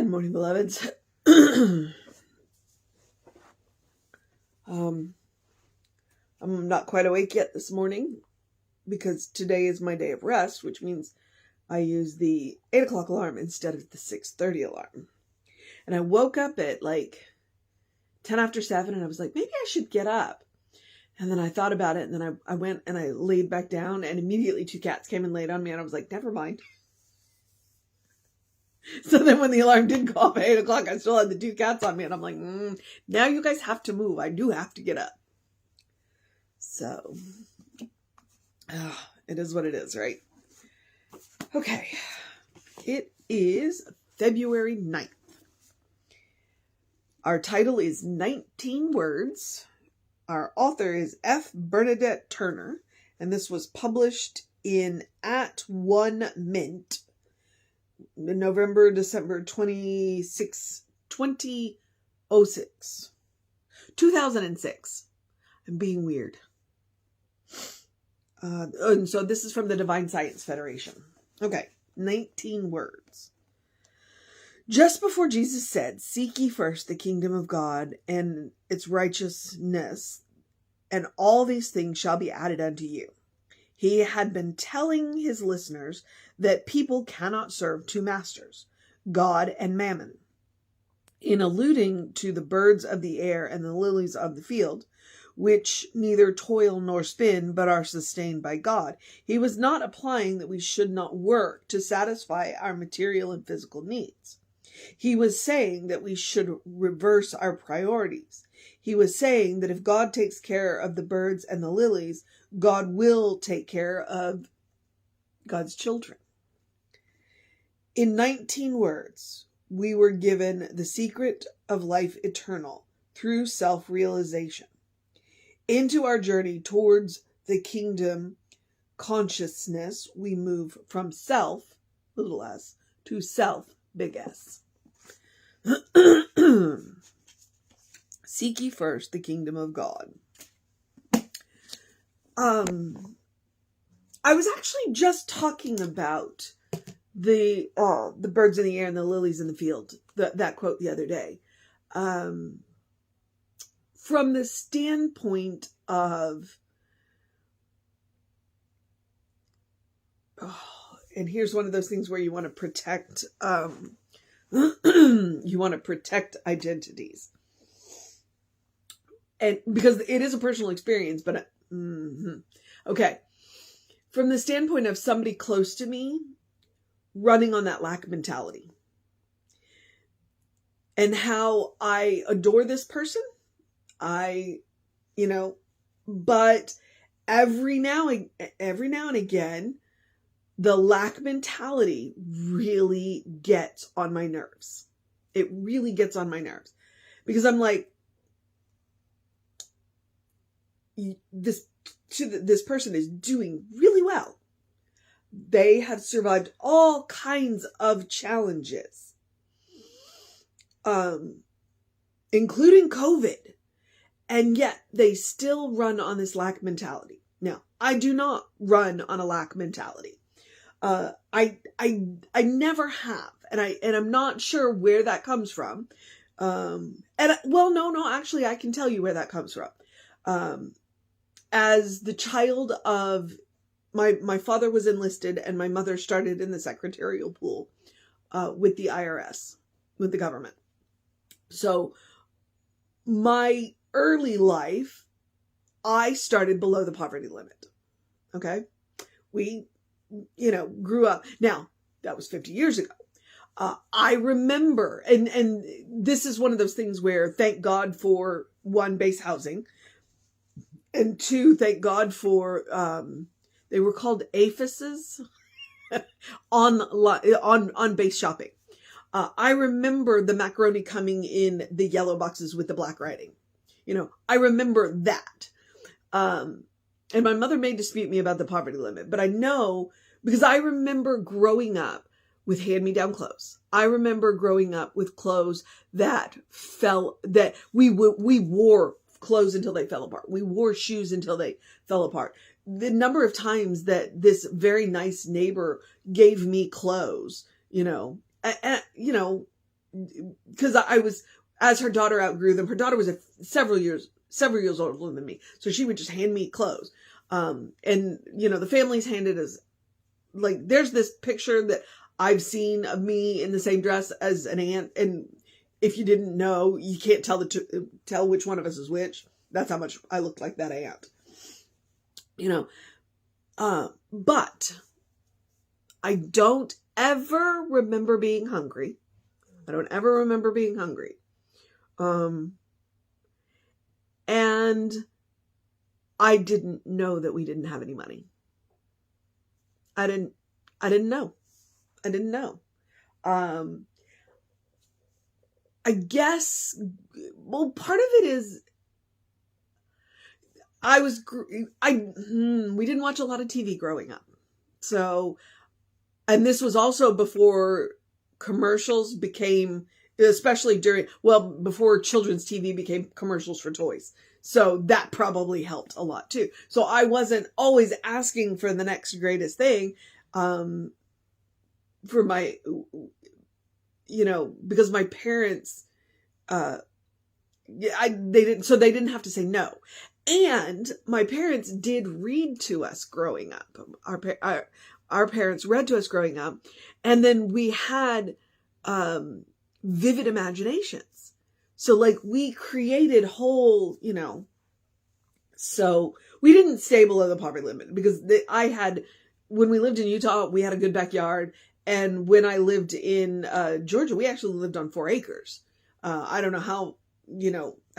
Good morning, beloveds. I'm not quite awake yet this morning because today is my day of rest, which means I use the 8 o'clock alarm instead of the 6:30 alarm. And I woke up at like 10 after 7 and I was like, maybe I should get up. And then I thought about it and then I went and I laid back down and immediately 2 cats came and laid on me and I was like, never mind. So then when the alarm did go off at 8 o'clock, I still had the 2 cats on me. And I'm like, now you guys have to move. I do have to get up. So, it is what it is, right? Okay. It is February 9th. Our title is 19 Words. Our author is F. Bernadette Turner. And this was published in At One Mint. November, December 26, 2006. I'm being weird. And so this is from the Divine Science Federation. Okay, 19 words. Just before Jesus said, "Seek ye first the kingdom of God and its righteousness, and all these things shall be added unto you," he had been telling his listeners that people cannot serve 2 masters, God and mammon. In alluding to the birds of the air and the lilies of the field, which neither toil nor spin, but are sustained by God, he was not implying that we should not work to satisfy our material and physical needs. He was saying that we should reverse our priorities. He was saying that if God takes care of the birds and the lilies, God will take care of God's children. In 19 words, we were given the secret of life eternal through self-realization. Into our journey towards the kingdom consciousness, we move from self, little s, to self, big S. Seek ye first the kingdom of God. I was actually just talking about the birds in the air and the lilies in the field, that quote the other day, from the standpoint of, and here's one of those things where you want to protect, identities, and because it is a personal experience, but okay, from the standpoint of somebody close to me running on that lack mentality, and how I adore this person, but every now and again, the lack mentality really gets on my nerves. It really gets on my nerves because I'm like, this person is doing really well. They have survived all kinds of challenges, including COVID. And yet they still run on this lack mentality. Now, I do not run on a lack mentality. I never have. And I'm not sure where that comes from. Actually, I can tell you where that comes from. As the child of my father was enlisted and my mother started in the secretarial pool, with the IRS, with the government. So my early life, I started below the poverty limit. Okay. We, grew up. Now that was 50 years ago. I remember, and this is one of those things where thank God for 1, base housing, and 2, thank God for, they were called APHISs on base shopping. I remember the macaroni coming in the yellow boxes with the black writing. I remember that. And my mother may dispute me about the poverty limit, but I know because I remember growing up with hand-me-down clothes. I remember growing up with clothes that we wore clothes until they fell apart. We wore shoes until they fell apart. The number of times that this very nice neighbor gave me clothes, because I was, as her daughter outgrew them, her daughter was several years older than me. So she would just hand me clothes. And, the family's handed us, like, there's this picture that I've seen of me in the same dress as an aunt. And if you didn't know, you can't tell which one of us is which. That's how much I looked like that aunt. But I don't ever remember being hungry. I don't ever remember being hungry. And I didn't know that we didn't have any money. I didn't know. I guess, part of it is we didn't watch a lot of TV growing up. So, and this was also before commercials became, especially before children's TV became commercials for toys. So that probably helped a lot too. So I wasn't always asking for the next greatest thing, for my, because my parents, they didn't have to say no. And my parents did read to us growing up. Our parents read to us growing up. And then we had, vivid imaginations. So like we created whole, so we didn't stay below the poverty limit because when we lived in Utah, we had a good backyard. And when I lived in Georgia, we actually lived on 4 acres. I don't know how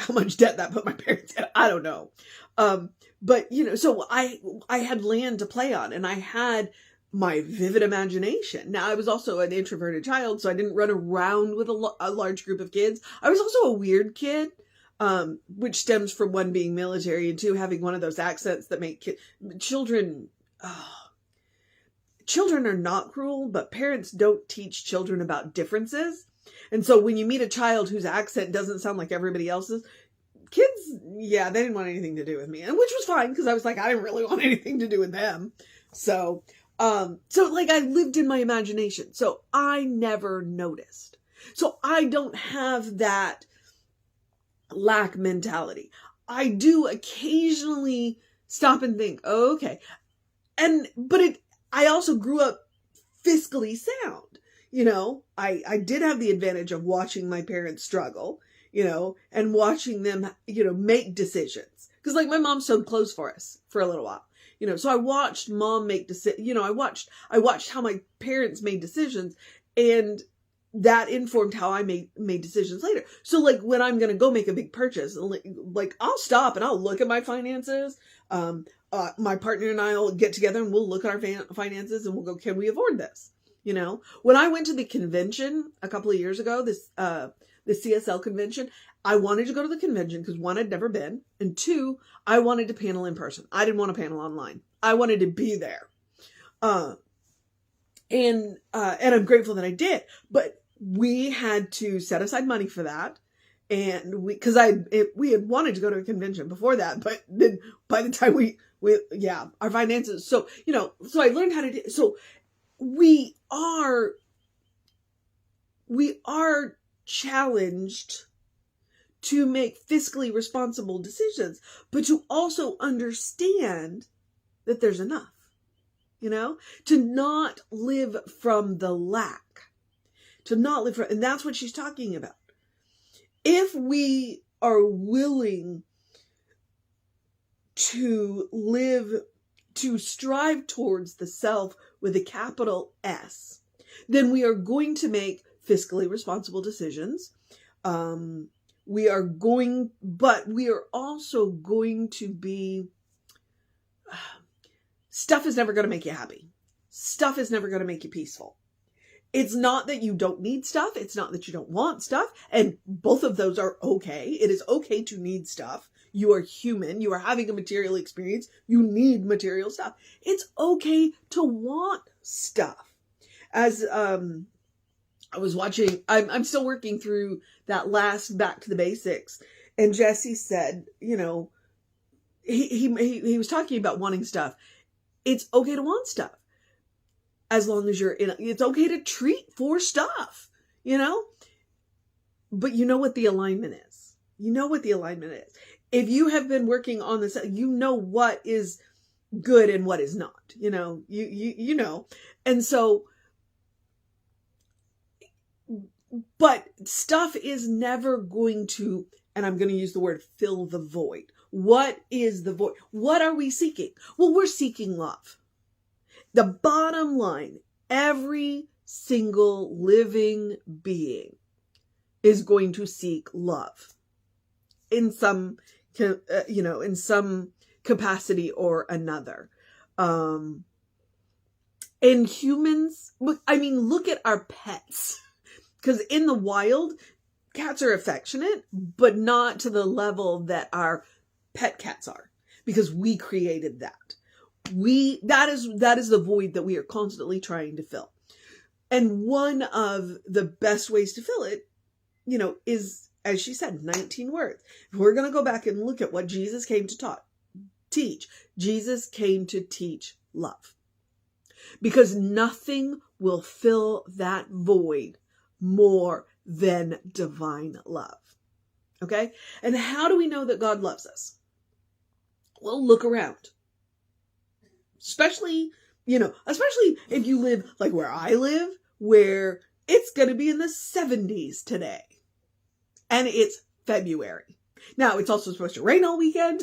much debt that put my parents in. I don't know. But so I had land to play on and I had my vivid imagination. Now I was also an introverted child, so I didn't run around with a large group of kids. I was also a weird kid, which stems from 1, being military, and 2, having one of those accents that make children are not cruel, but parents don't teach children about differences. And so when you meet a child whose accent doesn't sound like everybody else's, kids, they didn't want anything to do with me. And which was fine, because I was like, I didn't really want anything to do with them. So like I lived in my imagination. So I never noticed. So I don't have that lack mentality. I do occasionally stop and think, oh, okay. I also grew up fiscally sound. I did have the advantage of watching my parents struggle, and watching them, make decisions. Cause like my mom sewed clothes for us for a little while, so I watched mom make decisions, I watched how my parents made decisions, and that informed how I made decisions later. So like when I'm going to go make a big purchase, like I'll stop and I'll look at my finances. My partner and I will get together and we'll look at our finances and we'll go, can we afford this? When I went to the convention a couple of years ago, the CSL convention, I wanted to go to the convention because 1, I'd never been, and 2, I wanted to panel in person. I didn't want to panel online. I wanted to be there. And I'm grateful that I did, but we had to set aside money for that. And we had wanted to go to a convention before that, but then by the time our finances, so I learned how to do, so we are challenged to make fiscally responsible decisions, but to also understand that there's enough, to not live from the lack, and that's what she's talking about. If we are willing to strive towards the self with a capital S, then we are going to make fiscally responsible decisions. We are also going to be, stuff is never going to make you happy. Stuff is never going to make you peaceful. It's not that you don't need stuff. It's not that you don't want stuff. And both of those are okay. It is okay to need stuff. You are human. You are having a material experience. You need material stuff. It's okay to want stuff. As I was watching, I'm still working through that last Back to the Basics. And Jesse said, he was talking about wanting stuff. It's okay to want stuff. As long as it's okay to treat for stuff, But you know what the alignment is. You know what the alignment is. If you have been working on this, you know what is good and what is not. You know. And so, but stuff is never going to, and I'm going to use the word fill the void. What is the void? What are we seeking? Well, we're seeking love. The bottom line, every single living being is going to seek love in some, in some capacity or another. And humans, look at our pets. Because in the wild, cats are affectionate, but not to the level that our pet cats are, because we created that. That is the void that we are constantly trying to fill. And one of the best ways to fill it, is, as she said, 19 words. If we're going to go back and look at what Jesus came to teach. Jesus came to teach love. Because nothing will fill that void more than divine love. Okay? And how do we know that God loves us? Well, look around. Especially if you live like where I live, where it's going to be in the 70s today. And it's February. Now, it's also supposed to rain all weekend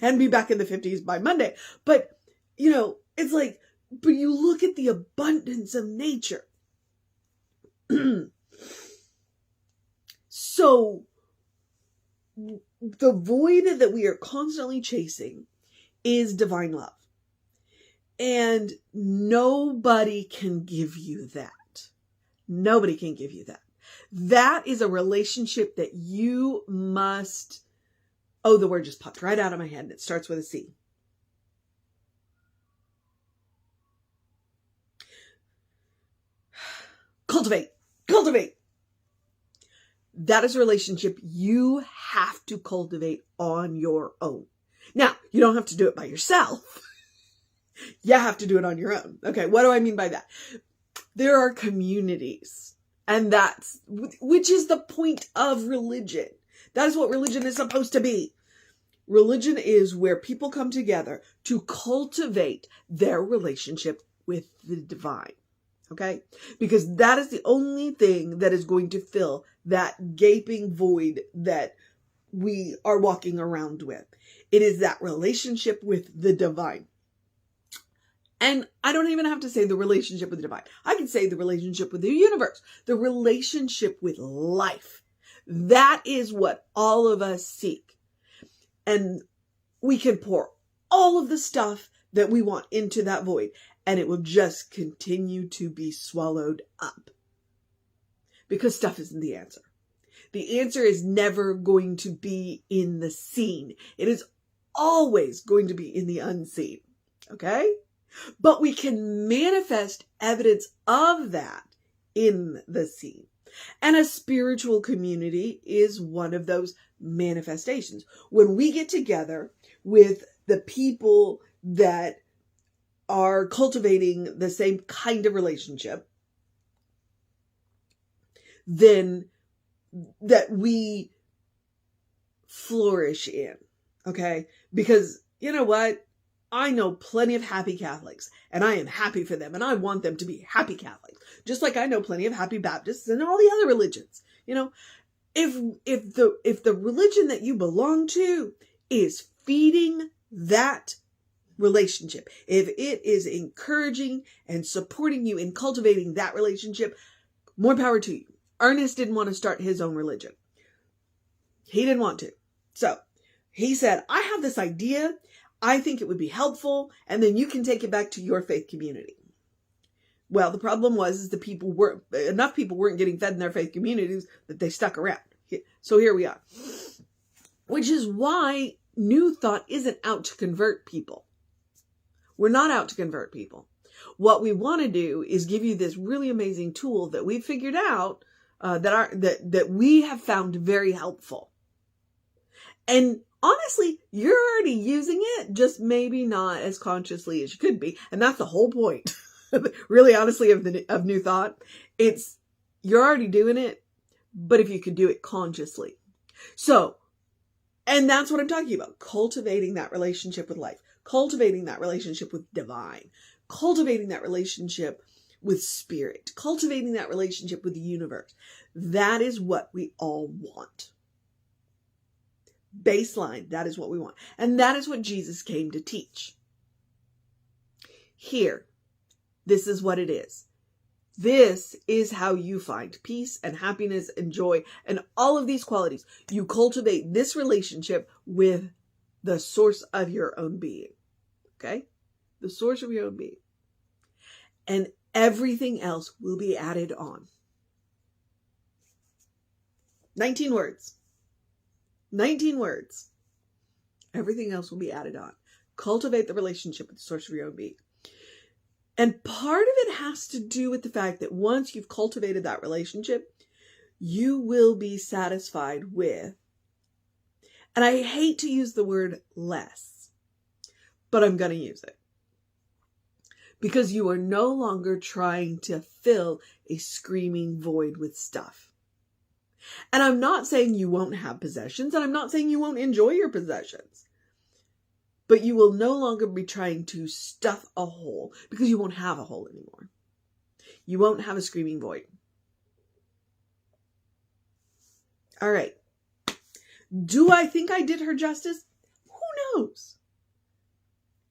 and be back in the 50s by Monday. But, it's like, but you look at the abundance of nature. So, the void that we are constantly chasing is divine love. And nobody can give you that. Nobody can give you that. That is a relationship that you must... Oh, the word just popped right out of my head. It starts with a C. Cultivate. Cultivate. That is a relationship you have to cultivate on your own. Now, you don't have to do it by yourself. You have to do it on your own. Okay, what do I mean by that? There are communities, and which is the point of religion. That is what religion is supposed to be. Religion is where people come together to cultivate their relationship with the divine. Okay? Because that is the only thing that is going to fill that gaping void that we are walking around with. It is that relationship with the divine. And I don't even have to say the relationship with the divine. I can say the relationship with the universe, the relationship with life. That is what all of us seek. And we can pour all of the stuff that we want into that void, and it will just continue to be swallowed up. Because stuff isn't the answer. The answer is never going to be in the seen. It is always going to be in the unseen. Okay? But we can manifest evidence of that in the seen. And a spiritual community is one of those manifestations. When we get together with the people that are cultivating the same kind of relationship, then that we flourish in. Okay? Because you know what? I know plenty of happy Catholics, and I am happy for them, and I want them to be happy Catholics. Just like I know plenty of happy Baptists and all the other religions. If the religion that you belong to is feeding that relationship, if it is encouraging and supporting you in cultivating that relationship, more power to you. Ernest didn't want to start his own religion. He didn't want to. So he said, I have this idea. I think it would be helpful, and then you can take it back to your faith community. Well, the problem was enough people weren't getting fed in their faith communities that they stuck around. So here we are. Which is why New Thought isn't out to convert people. We're not out to convert people. What we want to do is give you this really amazing tool that we figured out that we have found very helpful. And honestly, you're already using it, just maybe not as consciously as you could be. And that's the whole point, really honestly, of New Thought. You're already doing it, but if you can do it consciously. So, and that's what I'm talking about. Cultivating that relationship with life, cultivating that relationship with divine, cultivating that relationship with spirit, cultivating that relationship with the universe. That is what we all want. Baseline, that is what we want. And that is what Jesus came to teach. Here, this is what it is. This is how you find peace and happiness and joy and all of these qualities. You cultivate this relationship with the source of your own being. Okay? The source of your own being. And everything else will be added on. 19 words. 19 words. Everything else will be added on. Cultivate the relationship with the source of your own being. And part of it has to do with the fact that once you've cultivated that relationship, you will be satisfied with, and I hate to use the word less, but I'm going to use it. Because you are no longer trying to fill a screaming void with stuff. And I'm not saying you won't have possessions, and I'm not saying you won't enjoy your possessions. But you will no longer be trying to stuff a hole, because you won't have a hole anymore. You won't have a screaming void. All right. Do I think I did her justice? Who knows?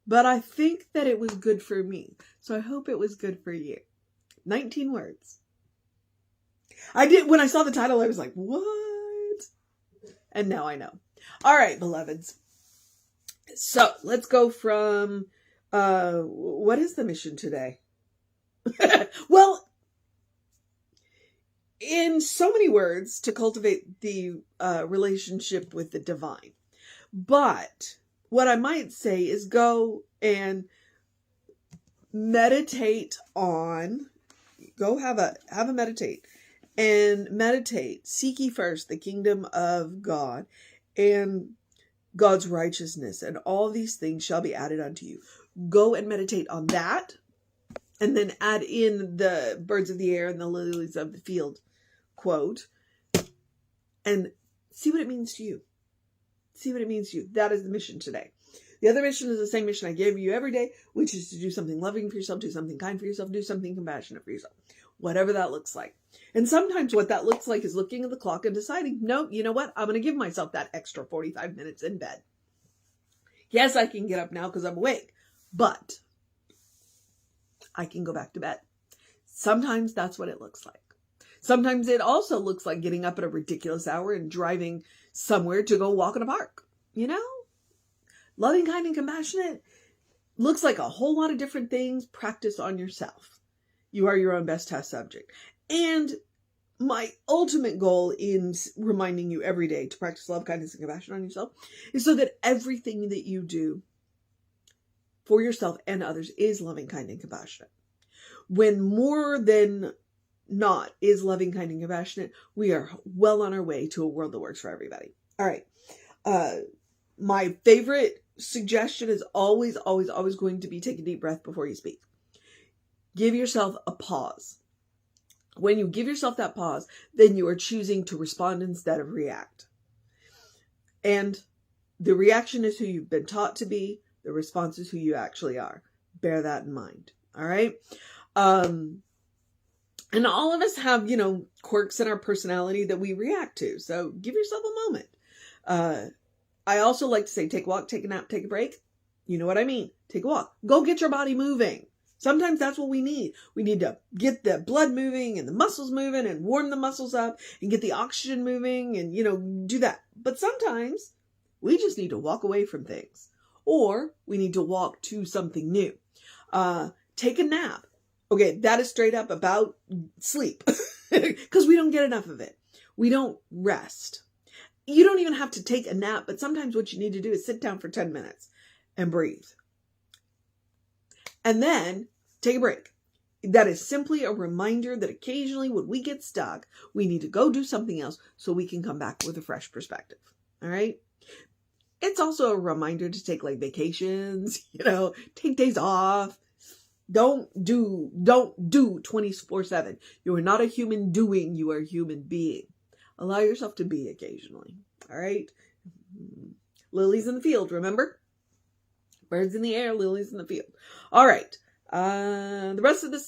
But I think that it was good for me. So I hope it was good for you. 19 words. When I saw the title, I was like, what? And now I know. All right, beloveds. So let's go from, what is the mission today? Well, in so many words, to cultivate the relationship with the divine. But what I might say is go and meditate on, go have a meditate and meditate. Seek ye first the kingdom of God and God's righteousness, and all these things shall be added unto you. Go and meditate on that, and then add in the birds of the air and the lilies of the field quote, and see what it means to you. See what it means to you. That is the mission today. The other mission is the same mission I give you every day, which is to do something loving for yourself, do something kind for yourself, do something compassionate for yourself. Whatever that looks like. And sometimes what that looks like is looking at the clock and deciding, no, you know what? I'm going to give myself that extra 45 minutes in bed. Yes, I can get up now because I'm awake, but I can go back to bed. Sometimes that's what it looks like. Sometimes it also looks like getting up at a ridiculous hour and driving somewhere to go walk in a park. You know? Loving, kind, and compassionate looks like a whole lot of different things. Practice on yourself. You are your own best test subject. And my ultimate goal in reminding you every day to practice love, kindness, and compassion on yourself is so that everything that you do for yourself and others is loving, kind, and compassionate. When more than not is loving, kind, and compassionate, we are well on our way to a world that works for everybody. All right. My favorite suggestion is always going to be take a deep breath before you speak. Give yourself a pause. When you give yourself that pause, then you are choosing to respond instead of react. And the reaction is who you've been taught to be. The response is who you actually are. Bear that in mind. All right. And all of us have, quirks in our personality that we react to. So give yourself a moment. I also like to say, take a walk, take a nap, take a break. You know what I mean? Take a walk. Go get your body moving. Sometimes that's what we need. We need to get the blood moving and the muscles moving and warm the muscles up and get the oxygen moving and, do that. But sometimes we just need to walk away from things, or we need to walk to something new. Take a nap. Okay, that is straight up about sleep because we don't get enough of it. We don't rest. You don't even have to take a nap, but sometimes what you need to do is sit down for 10 minutes and breathe. And then take a break. That is simply a reminder that occasionally when we get stuck, we need to go do something else so we can come back with a fresh perspective. All right. It's also a reminder to take vacations, take days off. Don't do 24/7. You are not a human doing, you are a human being. Allow yourself to be occasionally. All right? Lilies in the field, remember? Birds in the air, lilies in the field. All right. The rest of the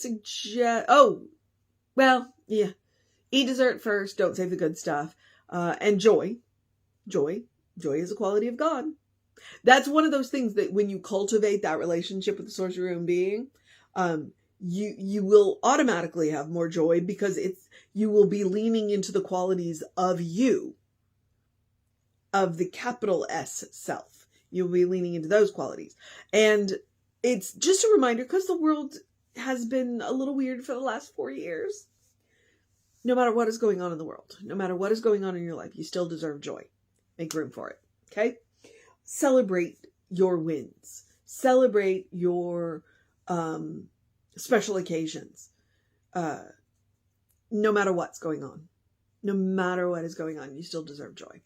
eat dessert first. Don't save the good stuff. And joy. Joy is a quality of God. That's one of those things that when you cultivate that relationship with the source of your own being, you will automatically have more joy because you will be leaning into the qualities of you, of the capital S self. You'll be leaning into those qualities. And it's just a reminder, because the world has been a little weird for the last 4 years. No matter what is going on in the world, no matter what is going on in your life, you still deserve joy. Make room for it. Okay? Celebrate your wins. Celebrate your special occasions. No matter what's going on. No matter what is going on, you still deserve joy.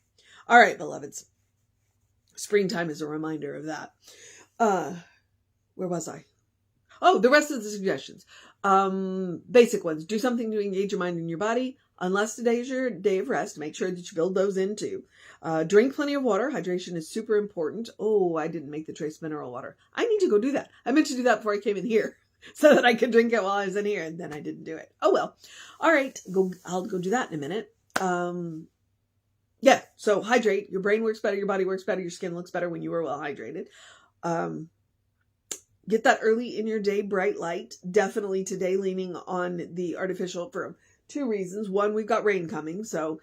All right, beloveds. Springtime is a reminder of that. Where was I? Oh, the rest of the suggestions. Basic ones. Do something to engage your mind and your body. Unless today is your day of rest, make sure that you build those in too. Drink plenty of water. Hydration is super important. Oh, I didn't make the trace mineral water. I need to go do that. I meant to do that before I came in here so that I could drink it while I was in here, and then I didn't do it. Oh well. All right. I'll go do that in a minute. Yeah. So hydrate. Your brain works better. Your body works better. Your skin looks better when you are well hydrated. Get that early in your day bright light. Definitely today leaning on the artificial for 2 reasons. One, we've got rain coming. So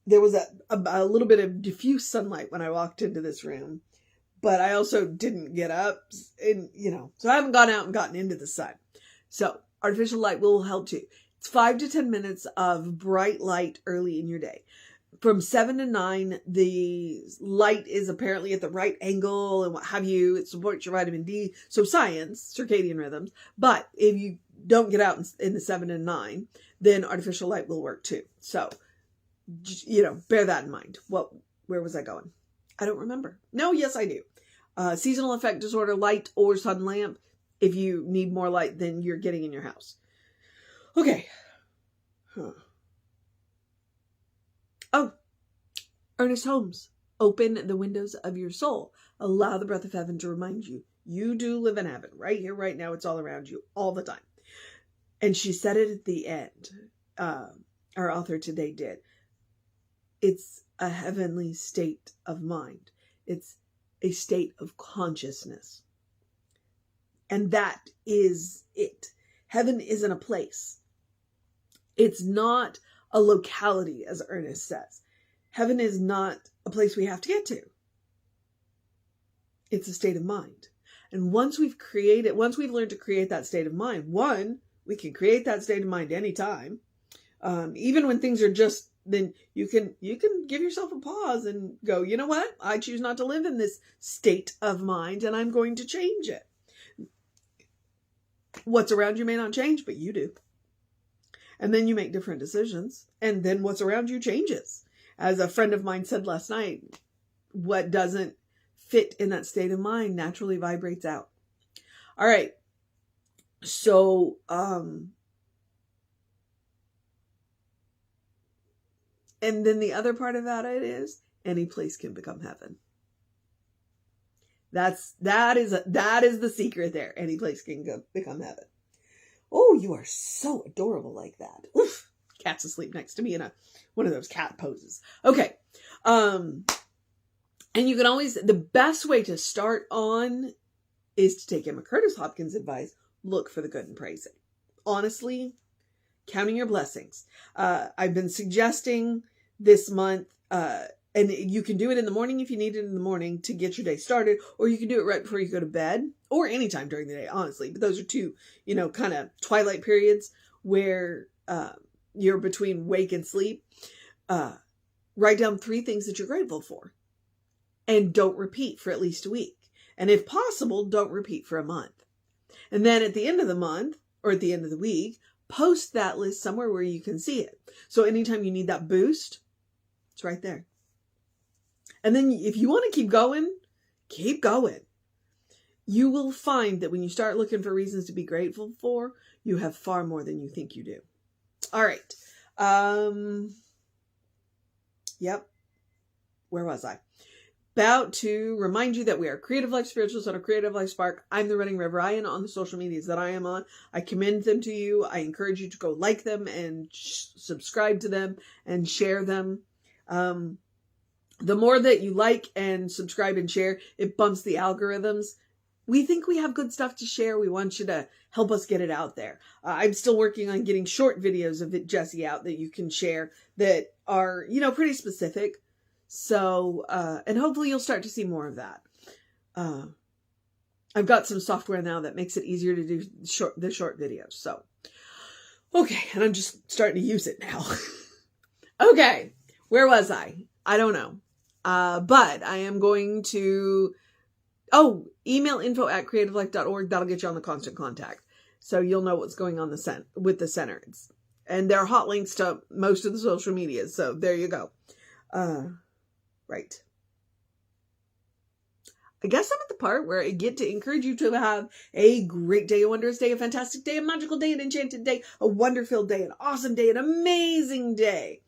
there was a little bit of diffuse sunlight when I walked into this room. But I also didn't get up and, so I haven't gone out and gotten into the sun. So artificial light will help too. It's 5 to 10 minutes of bright light early in your day. From 7 to 9, the light is apparently at the right angle and what have you. It supports your vitamin D. So science, circadian rhythms. But if you don't get out in the 7 and 9, then artificial light will work too. So, bear that in mind. Where was I going? I don't remember. No, yes, I do. Seasonal affect disorder, light or sun lamp. If you need more light than you're getting in your house. Okay. Oh, Ernest Holmes. Open the windows of your soul. Allow the breath of heaven to remind you. You do live in heaven. Right here, right now. It's all around you. All the time. And she said it at the end. Our author today did. It's a heavenly state of mind. It's a state of consciousness. And that is it. Heaven isn't a place. It's not a locality, as Ernest says. Heaven is not a place we have to get to. It's a state of mind. And once we've learned to create that state of mind, we can create that state of mind anytime. Even when things are just, then you can give yourself a pause and go, you know what? I choose not to live in this state of mind and I'm going to change it. What's around you may not change, but you do. And then you make different decisions. And then what's around you changes. As a friend of mine said last night, what doesn't fit in that state of mind naturally vibrates out. All right. So, and then the other part about it is any place can become heaven. That is the secret there. Any place can become heaven. Oh, you are so adorable like that. Oof. Cat's asleep next to me in one of those cat poses. Okay. And you can always, the best way to start on is to take Emma Curtis Hopkins' advice. Look for the good and praise it. Honestly, counting your blessings. I've been suggesting this month, and you can do it in the morning if you need it in the morning to get your day started, or you can do it right before you go to bed, or anytime during the day, honestly. But those are two, kind of twilight periods where you're between wake and sleep. Write down 3 things that you're grateful for. And don't repeat for at least a week. And if possible, don't repeat for a month. And then at the end of the month, or at the end of the week, post that list somewhere where you can see it. So anytime you need that boost, it's right there. And then if you want to keep going, keep going. You will find that when you start looking for reasons to be grateful for, you have far more than you think you do. All right. Yep. Where was I? About to remind you that we are Creative Life Spirituals on a Creative Life Spark. I'm the Running Rev Ryan on the social medias that I am on. I commend them to you. I encourage you to go like them and subscribe to them and share them. The more that you like and subscribe and share, it bumps the algorithms. We think we have good stuff to share. We want you to help us get it out there. I'm still working on getting short videos of Jessie out that you can share that are, pretty specific. So, and hopefully you'll start to see more of that. I've got some software now that makes it easier to do the short videos. So, okay. And I'm just starting to use it now. Okay. Where was I? I don't know. But I am going to, email info@creativelife.org. That'll get you on the constant contact. So you'll know what's going on with the center. And there are hot links to most of the social media. So there you go. Right. I guess I'm at the part where I get to encourage you to have a great day, a wondrous day, a fantastic day, a magical day, an enchanted day, a wonder-filled day, an awesome day, an amazing day,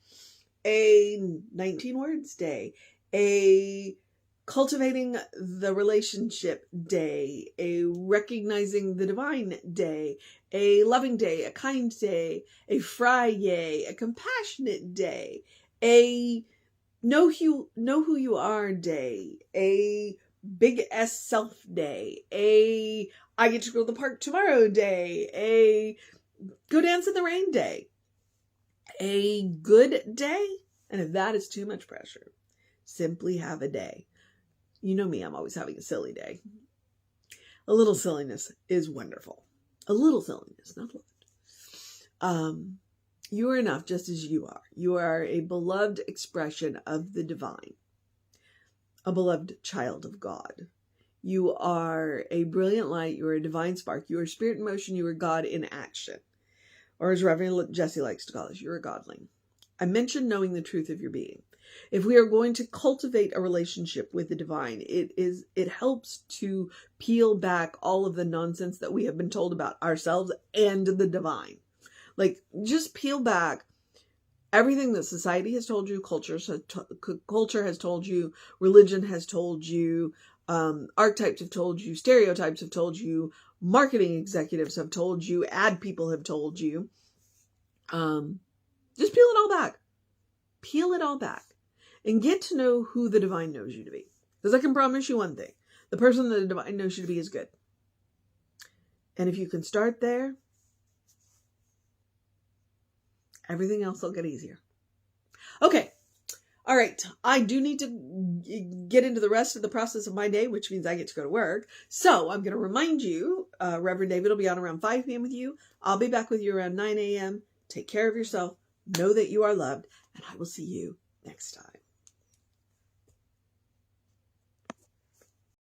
a 19 words day, a cultivating the relationship day, a recognizing the divine day, a loving day, a kind day, a Friday, a compassionate day, a know who you are day, a big S self day, a I get to go to the park tomorrow day, a go dance in the rain day, a good day. And if that is too much pressure, simply have a day. You know me, I'm always having a silly day. A little silliness is wonderful. A little silliness, not a lot. You are enough just as you are. You are a beloved expression of the divine. A beloved child of God. You are a brilliant light. You are a divine spark. You are spirit in motion. You are God in action. Or as Reverend Jessie likes to call us, you're a godling. I mentioned knowing the truth of your being. If we are going to cultivate a relationship with the divine, it helps to peel back all of the nonsense that we have been told about ourselves and the divine. Like, just peel back everything that society has told you, culture has told you, religion has told you, archetypes have told you, stereotypes have told you, marketing executives have told you, ad people have told you. Just peel it all back. Peel it all back. And get to know who the divine knows you to be. Because I can promise you one thing. The person that the divine knows you to be is good. And if you can start there, everything else will get easier. Okay. All right. I do need to get into the rest of the process of my day, which means I get to go to work. So I'm going to remind you, Reverend David will be on around 5 p.m. with you. I'll be back with you around 9 a.m. Take care of yourself. Know that you are loved. And I will see you next time.